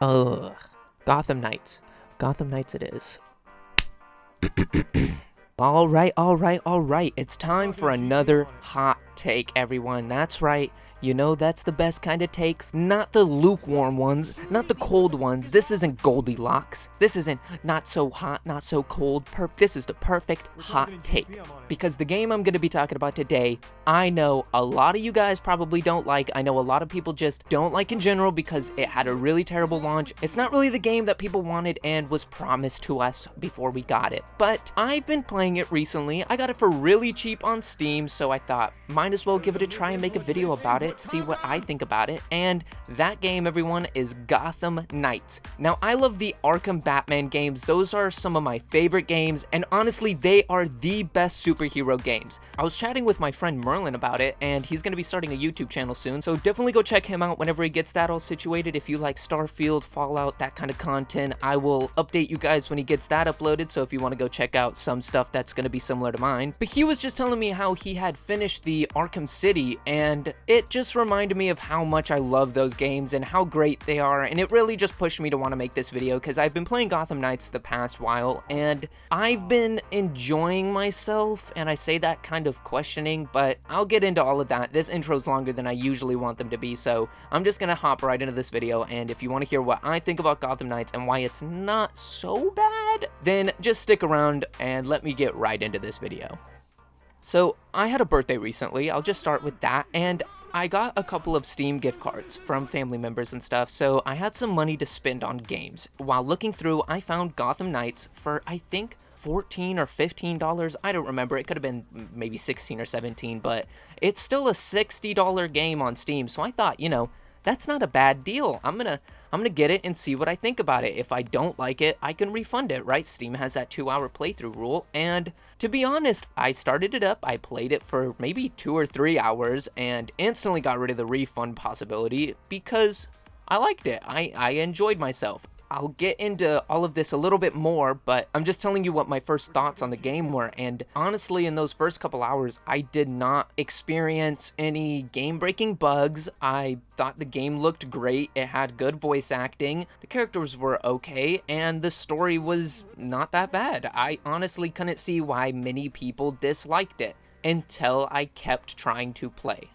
Ugh. Gotham Knights. Gotham Knights it is. Alright. It's time for another hot take, everyone. That's right. You know that's the best kind of takes. Not the lukewarm ones, not the cold ones. This isn't Goldilocks. This isn't not so hot, not so cold. This is the perfect hot take. Because the game I'm going to be talking about today, I know a lot of you guys probably don't like. I know a lot of people just don't like in general because it had a really terrible launch. It's not really the game that people wanted and was promised to us before we got it. But I've been playing it recently. I got it for really cheap on Steam, so I thought, might as well give it a try and make a video about it, see what I think about it. And that game, everyone, is Gotham Knights. Now, I love the Arkham Batman games. Those are some of my favorite games, and honestly, they are the best superhero games. I was chatting with my friend Merlin about it, and he's going to be starting a YouTube channel soon, so definitely go check him out whenever he gets that all situated. If you like Starfield, Fallout, that kind of content, I will update you guys when he gets that uploaded, so if you want to go check out some stuff that's going to be similar to mine. But he was just telling me how he had finished the Arkham City, and it just reminded me of how much I love those games and how great they are, and it really just pushed me to want to make this video because I've been playing Gotham Knights the past while, and I've been enjoying myself, and I say that kind of questioning, but I'll get into all of that. This intro's longer than I usually want them to be, so I'm just gonna hop right into this video, and if you want to hear what I think about Gotham Knights and why it's not so bad, then just stick around and let me get right into this video. So, I had a birthday recently, I'll just start with that, and I got a couple of Steam gift cards from family members and stuff, so I had some money to spend on games. While looking through, I found Gotham Knights for, I think, $14 or $15. I don't remember. It could have been maybe 16 or 17, but it's still a $60 game on Steam, so I thought, you know, that's not a bad deal. I'm gonna get it and see what I think about it. If I don't like it, I can refund it, right? Steam has that 2-hour playthrough rule, and to be honest, I started it up, I played it for maybe 2 or 3 hours, and instantly got rid of the refund possibility because I liked it. I enjoyed myself. I'll get into all of this a little bit more, but I'm just telling you what my first thoughts on the game were, and honestly, in those first couple hours, I did not experience any game-breaking bugs. I thought the game looked great, it had good voice acting, the characters were okay, and the story was not that bad. I honestly couldn't see why many people disliked it, until I kept trying to play.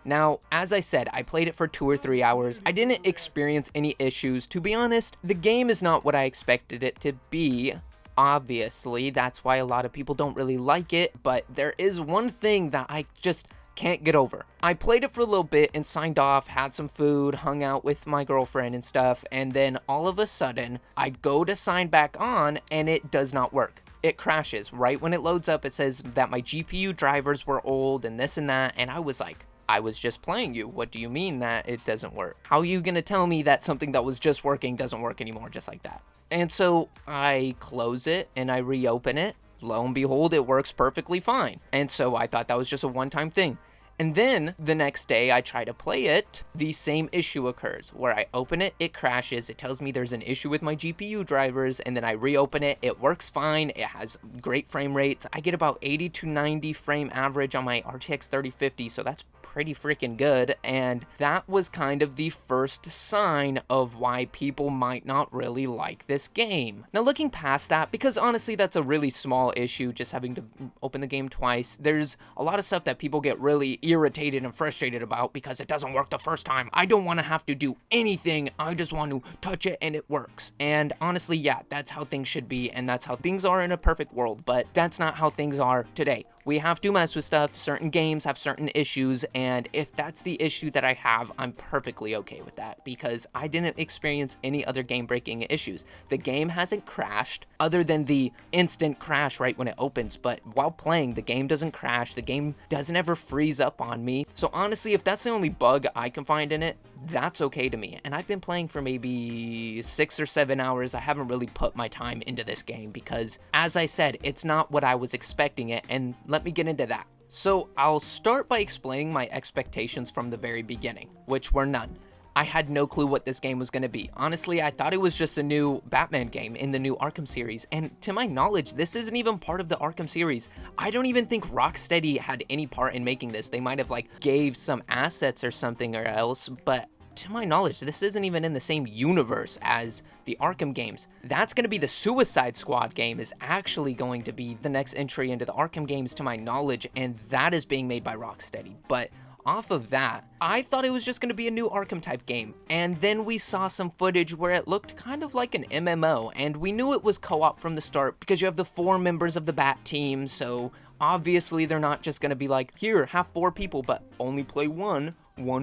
Now, as I said, I played it for 2 or 3 hours. I didn't experience any issues. To be honest, the game is not what I expected it to be. Obviously, that's why a lot of people don't really like it, but there is one thing that I just can't get over. I played it for a little bit and signed off, had some food, hung out with my girlfriend and stuff, and then all of a sudden, I go to sign back on and it does not work. It crashes. Right when it loads up, it says that my GPU drivers were old and this and that, and I was like, I was just playing you. What do you mean that it doesn't work? How are you gonna tell me that something that was just working doesn't work anymore just like that? And so I close it and I reopen it. Lo and behold, it works perfectly fine. And so I thought that was just a one-time thing. And then the next day I try to play it, the same issue occurs where I open it, it crashes, it tells me there's an issue with my GPU drivers, and then I reopen it, it works fine, it has great frame rates. I get about 80 to 90 frame average on my RTX 3050, so that's pretty freaking good, and that was kind of the first sign of why people might not really like this game. Now, looking past that, because honestly that's a really small issue, just having to open the game twice, there's a lot of stuff that people get really irritated and frustrated about because it doesn't work the first time. I don't want to have to do anything, I just want to touch it and it works. And honestly, yeah, that's how things should be, and that's how things are in a perfect world, but that's not how things are today. We have to mess with stuff. Certain games have certain issues, and if that's the issue that I have, I'm perfectly okay with that because I didn't experience any other game-breaking issues. The game hasn't crashed other than the instant crash right when it opens, but while playing, the game doesn't crash. The game doesn't ever freeze up on me. So honestly, if that's the only bug I can find in it, that's okay to me. And I've been playing for maybe 6 or 7 hours. I haven't really put my time into this game because, as I said, it's not what I was expecting it, and let me get into that. So I'll start by explaining my expectations from the very beginning, which were none. I had no clue what this game was going to be. Honestly, I thought it was just a new Batman game in the new Arkham series, and to my knowledge, this isn't even part of the Arkham series. I don't even think Rocksteady had any part in making this. They might have like gave some assets or something or else, but to my knowledge, this isn't even in the same universe as the Arkham games. That's going to be the Suicide Squad game, is actually going to be the next entry into the Arkham games to my knowledge, and that is being made by Rocksteady. But off of that, I thought it was just going to be a new Arkham type game, and then we saw some footage where it looked kind of like an MMO, and we knew it was co-op from the start because you have the 4 members of the Bat team, so obviously they're not just going to be like, here, have 4 people, but only play one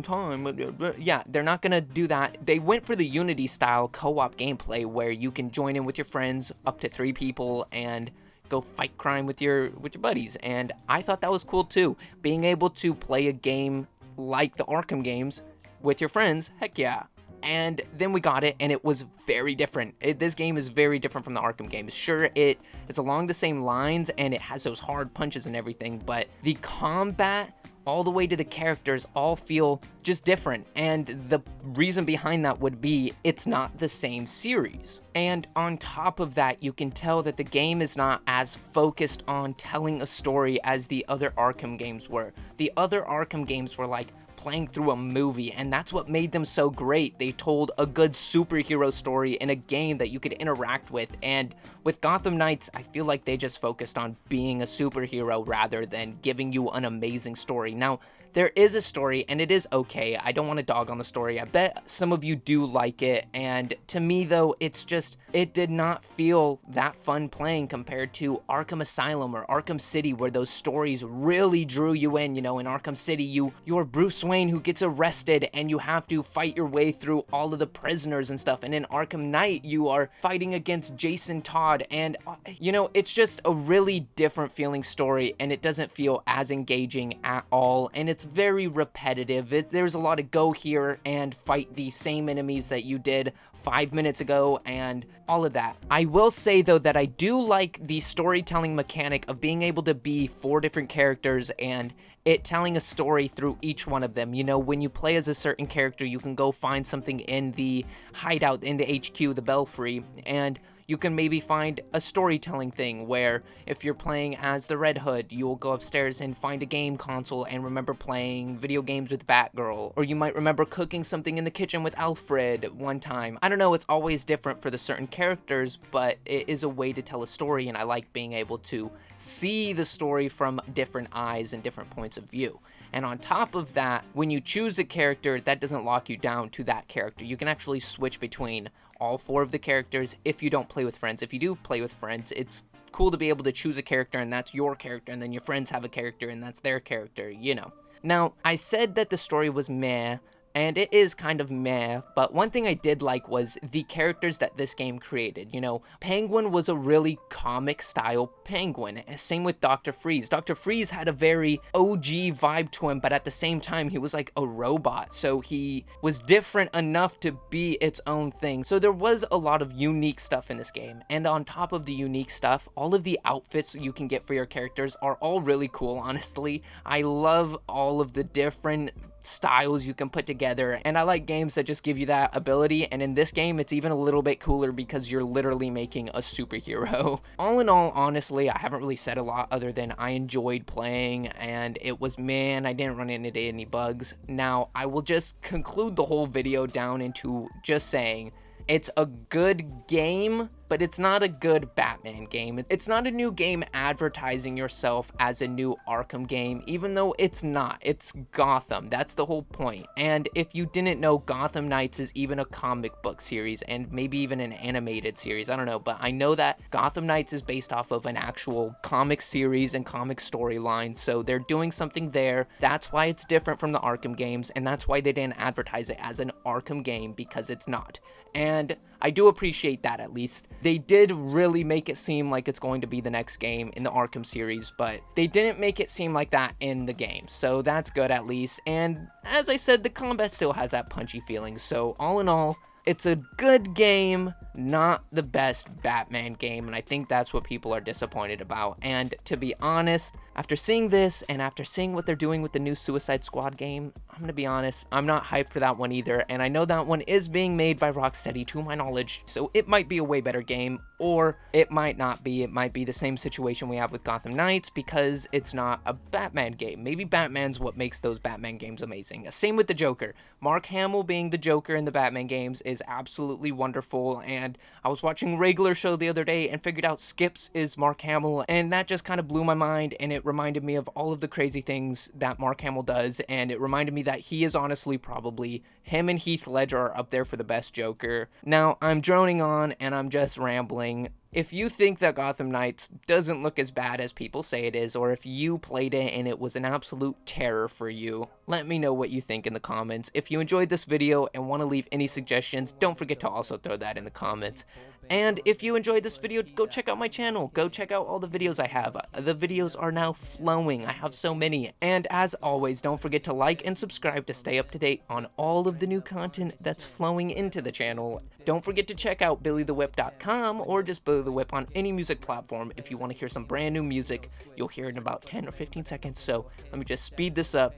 time. Yeah, they're not going to do that. They went for the Unity style co-op gameplay where you can join in with your friends, up to 3 people, and go fight crime with your buddies, and I thought that was cool too. Being able to play a game like the Arkham games with your friends, heck yeah. And then we got it, and it was very different. This game is very different from the Arkham games. Sure, it's along the same lines, and it has those hard punches and everything, but the combat all the way to the characters all feel just different, and the reason behind that would be it's not the same series. And on top of that, you can tell that the game is not as focused on telling a story as the other Arkham games were. The other Arkham games were like playing through a movie, and that's what made them so great. They told a good superhero story in a game that you could interact with, and with Gotham Knights, I feel like they just focused on being a superhero rather than giving you an amazing story. Now, there is a story, and it is okay. I don't want to dog on the story. I bet some of you do like it, and to me, though, it's just, it did not feel that fun playing compared to Arkham Asylum or Arkham City, where those stories really drew you in. You know, in Arkham City, you're Bruce Wayne who gets arrested, and you have to fight your way through all of the prisoners and stuff, and in Arkham Knight, you are fighting against Jason Todd, and, you know, it's just a really different feeling story, and it doesn't feel as engaging at all, and it's very repetitive. There's a lot of go here and fight the same enemies that you did 5 minutes ago and all of that. I will say though that I do like the storytelling mechanic of being able to be 4 different characters and it telling a story through each one of them. You know, when you play as a certain character, you can go find something in the hideout, in the HQ, the Belfry, and you can maybe find a storytelling thing where if you're playing as the Red Hood, you will go upstairs and find a game console and remember playing video games with Batgirl. Or you might remember cooking something in the kitchen with Alfred one time. I don't know, it's always different for the certain characters, but it is a way to tell a story, and I like being able to see the story from different eyes and different points of view. And on top of that, when you choose a character, that doesn't lock you down to that character. You can actually switch between all 4 of the characters if you don't play with friends. If you do play with friends, it's cool to be able to choose a character and that's your character, and then your friends have a character and that's their character, you know. Now, I said that the story was meh, and it is kind of meh, but one thing I did like was the characters that this game created. You know, Penguin was a really comic-style penguin. Same with Dr. Freeze. Dr. Freeze had a very OG vibe to him, but at the same time, he was like a robot, so he was different enough to be its own thing. So there was a lot of unique stuff in this game, and on top of the unique stuff, all of the outfits you can get for your characters are all really cool, honestly. I love all of the different styles you can put together, and I like games that just give you that ability, and in this game it's even a little bit cooler because you're literally making a superhero. All in all, honestly, I haven't really said a lot other than I enjoyed playing, and it was, man, I didn't run into any bugs. Now, I will just conclude the whole video down into just saying it's a good game, but it's not a good Batman game. It's not a new game advertising yourself as a new Arkham game, even though it's not. It's Gotham. That's the whole point. And if you didn't know, Gotham Knights is even a comic book series and maybe even an animated series. I don't know, but I know that Gotham Knights is based off of an actual comic series and comic storyline, so they're doing something there. That's why it's different from the Arkham games, and that's why they didn't advertise it as an Arkham game, because it's not. And I do appreciate that, at least. They did really make it seem like it's going to be the next game in the Arkham series, but they didn't make it seem like that in the game, so that's good at least. And as I said, the combat still has that punchy feeling, so all in all, it's a good game, not the best Batman game, and I think that's what people are disappointed about. And to be honest, after seeing this and after seeing what they're doing with the new Suicide Squad game, I'm gonna be honest, I'm not hyped for that one either, and I know that one is being made by Rocksteady to my knowledge, so it might be a way better game. or it might not be. It might be the same situation we have with Gotham Knights because it's not a Batman game. Maybe Batman's what makes those Batman games amazing. Same with the Joker. Mark Hamill being the Joker in the Batman games is absolutely wonderful, and I was watching Regular Show the other day and figured out Skips is Mark Hamill, and that just kind of blew my mind, and it reminded me of all of the crazy things that Mark Hamill does, and it reminded me that he is honestly probably, him and Heath Ledger are up there for the best Joker. Now, I'm droning on and I'm just rambling. If you think that Gotham Knights doesn't look as bad as people say it is, or if you played it and it was an absolute terror for you, let me know what you think in the comments. If you enjoyed this video and want to leave any suggestions, don't forget to also throw that in the comments. And if you enjoyed this video, go check out my channel. Go check out all the videos I have. The videos are now flowing. I have so many. And as always, don't forget to like and subscribe to stay up to date on all of the new content that's flowing into the channel. Don't forget to check out BillyTheWhip.com or just Billy the Whip on any music platform if you want to hear some brand new music. You'll hear it in about 10 or 15 seconds, so let me just speed this up.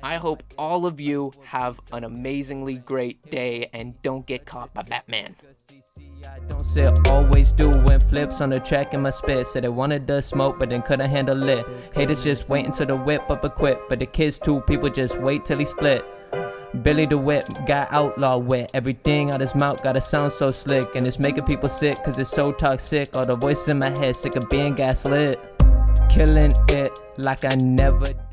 I hope all of you have an amazingly great day and don't get caught by Batman. I don't sit, always doing flips on the track in my spit. Said they wanted the smoke, but then couldn't handle it. Haters just waiting till the whip up a quit, but the kids too, people just wait till he split. Billy the Whip got outlaw wit. Everything out his mouth gotta sound so slick, and it's making people sick cause it's so toxic. All the voices in my head sick of being gaslit. Killing it like I never did.